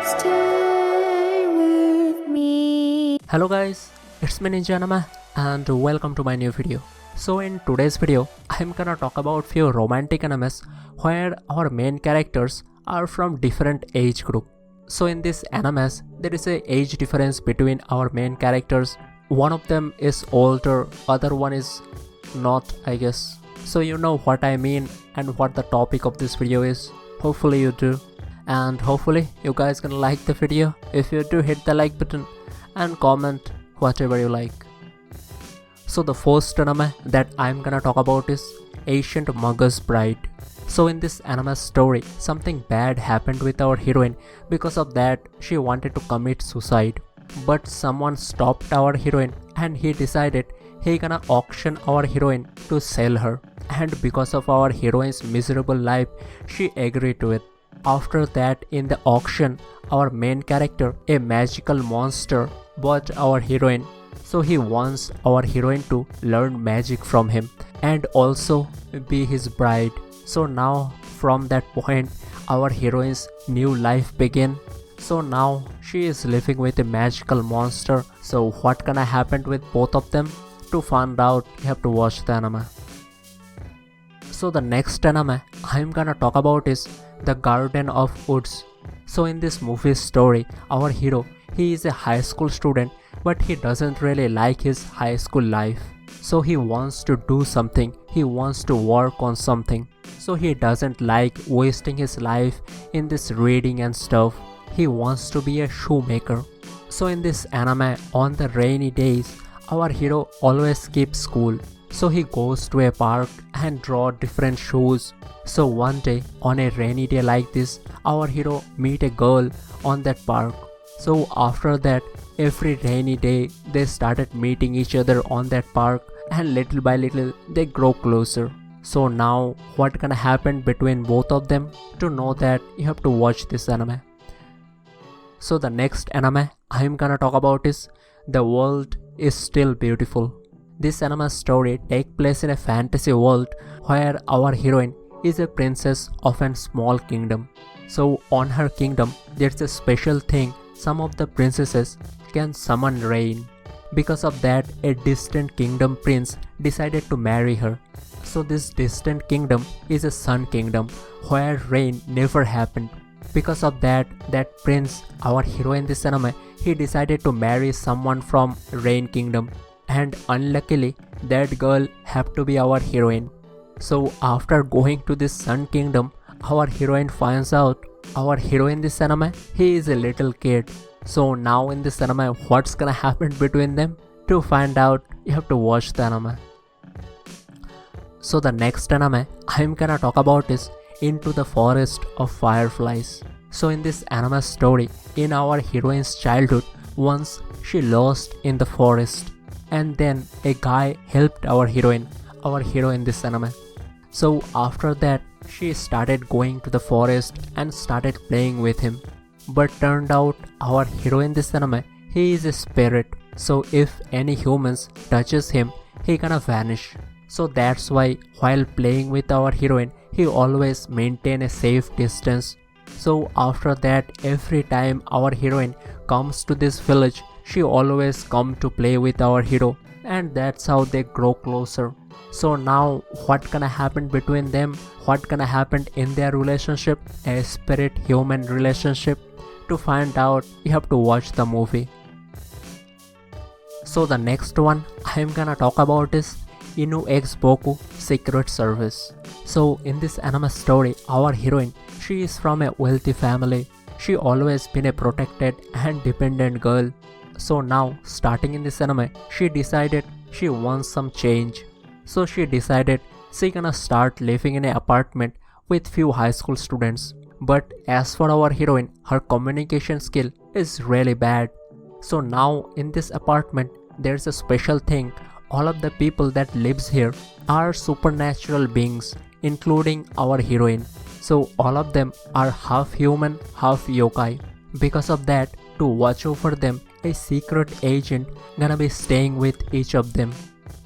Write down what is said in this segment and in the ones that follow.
Stay with me. Hello guys, it's me Ninja Anima and welcome to my new video. So in today's video, I'm gonna talk about few romantic animes where our main characters are from different age group. So in this animes, there is a age difference between our main characters. One of them is older, other one is not, I guess. So you know what I mean and what the topic of this video is. Hopefully you do. And hopefully you guys gonna like the video. If you do, hit the like button and comment whatever you like. So the first anime that I'm gonna talk about is Ancient Mugger's Bride. So in this anime story, something bad happened with our heroine. Because of that, she wanted to commit suicide. But someone stopped our heroine and he decided he gonna auction our heroine to sell her. And because of our heroine's miserable life, she agreed to it. After that, in the auction, our main character, a magical monster, bought our heroine. So he wants our heroine to learn magic from him and also be his bride. So now from that point, our heroine's new life began. So now she is living with a magical monster. So what gonna happen with both of them? To find out, you have to watch the anime. So the next anime I'm gonna talk about is The Garden of Woods. So in this movie story, our hero, he is a high school student, but he doesn't really like his high school life. So he wants to do something, he wants to work on something. So he doesn't like wasting his life in this reading and stuff. He wants to be a shoemaker. So in this anime, on the rainy days, our hero always skips school. So he goes to a park and draw different shoes. So one day, on a rainy day like this, our hero meet a girl on that park. So after that, every rainy day, they started meeting each other on that park, and little by little, they grow closer. So now, what gonna happen between both of them? To know that, you have to watch this anime. So the next anime I'm gonna talk about is The World is Still Beautiful. This anime story takes place in a fantasy world where our heroine is a princess of a small kingdom. So on her kingdom, there's a special thing. Some of the princesses can summon rain. Because of that, a distant kingdom prince decided to marry her. So this distant kingdom is a sun kingdom where rain never happened. Because of that prince, our hero in this anime, he decided to marry someone from rain kingdom. And unluckily, that girl have to be our heroine. So after going to this sun kingdom, our heroine finds out our hero in this anime, he is a little kid. So now in this anime, what's gonna happen between them? To find out, you have to watch the anime. So the next anime I'm gonna talk about is Into the Forest of Fireflies. So in this anime story, in our heroine's childhood, once she lost in the forest. And then a guy helped our hero in this anime. So after that, she started going to the forest and started playing with him. But turned out our hero in this anime, he is a spirit. So if any humans touches him, he gonna vanish. So that's why while playing with our heroine, he always maintain a safe distance. So after that, every time our heroine comes to this village, she always come to play with our hero, and that's how they grow closer. So now what gonna happen between them? What gonna happen in their relationship? A spirit-human relationship? To find out, you have to watch the movie. So the next one I'm gonna talk about is Inubou Secret Service. So in this anime story, our heroine, she is from a wealthy family. She always been a protected and dependent girl. So now, starting in this anime, she decided she wants some change. So she decided she gonna start living in an apartment with few high school students. But as for our heroine, her communication skill is really bad. So now in this apartment, there's a special thing. All of the people that lives here are supernatural beings, including our heroine. So all of them are half human, half yokai. Because of that, to watch over them, a secret agent gonna be staying with each of them.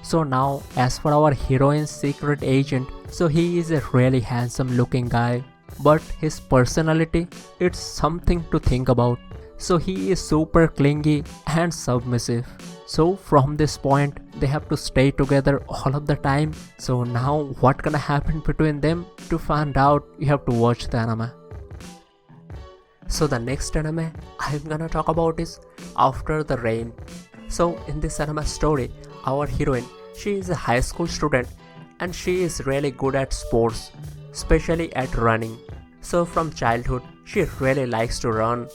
So now, as for our heroine's secret agent, so he is a really handsome looking guy. but his personality, it's something to think about. So he is super clingy and submissive. So from this point, they have to stay together all of the time. So now what gonna happen between them? To find out, you have to watch the anime. So the next anime I'm gonna talk about is After the Rain. So in this anime story, our heroine, she is a high school student and she is really good at sports, especially at running. So from childhood, she really likes to run.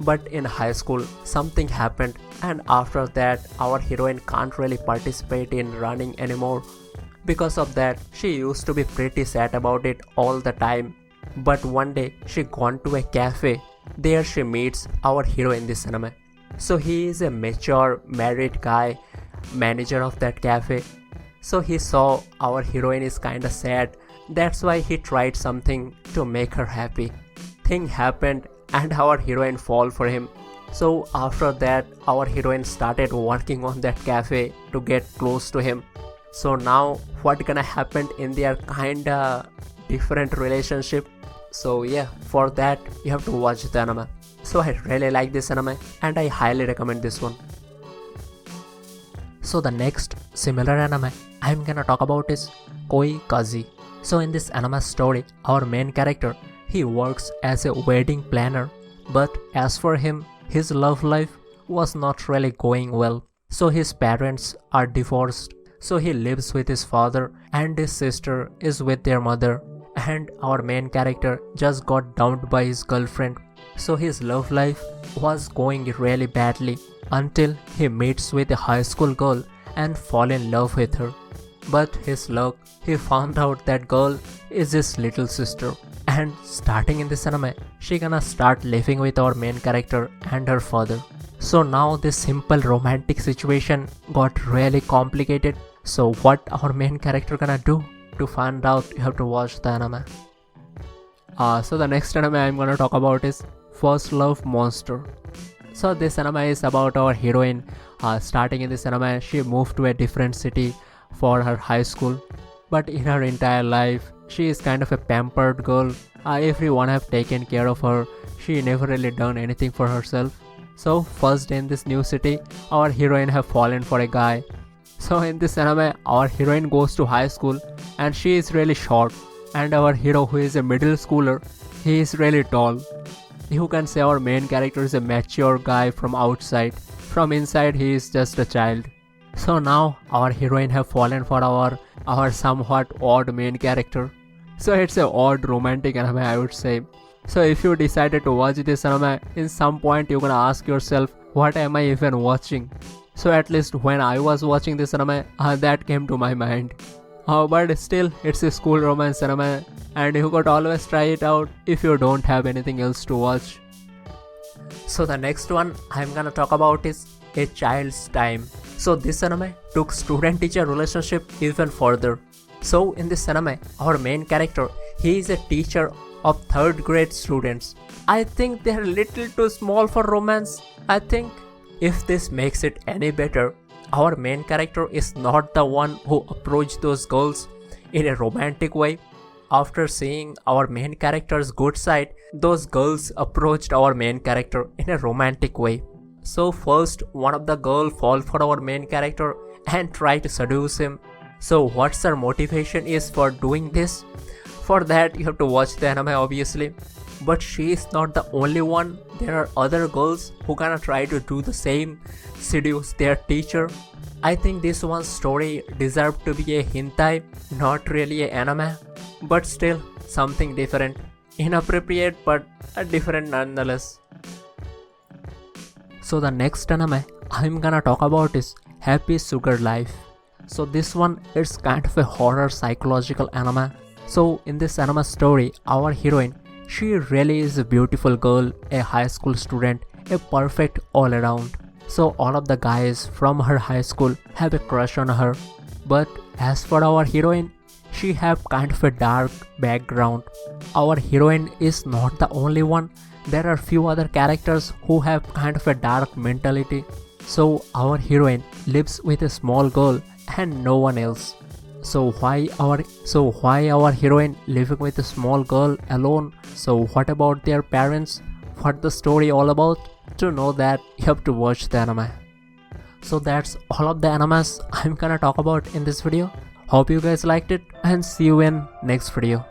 But in high school, something happened, and after that, our heroine can't really participate in running anymore. Because of that, she used to be pretty sad about it all the time. But one day, she gone to a cafe. There she meets our hero in this anime. So he is a mature, married guy, manager of that cafe. So he saw our heroine is kinda sad. That's why he tried something to make her happy. Thing happened and our heroine fall for him. So after that, our heroine started working on that cafe to get close to him. So now what gonna happen in their kinda different relationship? So yeah, for that you have to watch the anime. So I really like this anime and I highly recommend this one. So the next similar anime I'm gonna talk about is Koi Kazi. So in this anime story, our main character, he works as a wedding planner, but as for him, his love life was not really going well. So his parents are divorced, so he lives with his father and his sister is with their mother. And our main character just got dumped by his girlfriend. So his love life was going really badly until he meets with a high school girl and fall in love with her. But his luck, he found out that girl is his little sister. And starting in this anime, she gonna start living with our main character and her father. So now this simple romantic situation got really complicated. So what our main character gonna do? To find out, you have to watch the anime. So the next anime I'm gonna talk about is First Love Monster. So this anime is about our heroine. Starting in this anime, she moved to a different city for her high school. But in her entire life, she is kind of a pampered girl. Everyone have taken care of her. She never really done anything for herself. So first day in this new city, our heroine have fallen for a guy. So in this anime, our heroine goes to high school and she is really short. And our hero, who is a middle schooler, he is really tall. You can say our main character is a mature guy from outside. From inside, he is just a child. So now our heroine have fallen for our somewhat odd main character. So it's a odd romantic anime, I would say. So if you decided to watch this anime, in some point you're gonna ask yourself, what am I even watching? So at least when I was watching this anime, that came to my mind. But still, it's a school romance anime and you could always try it out if you don't have anything else to watch. So the next one I'm gonna talk about is A Child's Time. So this anime took student-teacher relationship even further. So in this anime, our main character, he is a teacher of 3rd grade students. I think they are little too small for romance. I think if this makes it any better, our main character is not the one who approached those girls in a romantic way. After seeing our main character's good side, those girls approached our main character in a romantic way. So first, one of the girl fall for our main character and try to seduce him. So what's her motivation is for doing this? For that you have to watch the anime obviously. But she is not the only one. There are other girls who gonna try to do the same, seduce their teacher. I think this one's story deserved to be a hentai, not really an anime. But still, something different. Inappropriate but different nonetheless. So the next anime I'm gonna talk about is Happy Sugar Life. So this one is kind of a horror psychological anime. So in this anime story, our heroine, she really is a beautiful girl, a high school student, a perfect all around. So all of the guys from her high school have a crush on her. But as for our heroine, she have kind of a dark background. Our heroine is not the only one. There are few other characters who have kind of a dark mentality. So our heroine lives with a small girl and no one else. So why our heroine living with a small girl alone? So what about their parents? What the story all about? To know that, you have to watch the anime. So that's all of the animes I'm gonna talk about in this video. Hope you guys liked it and see you in next video.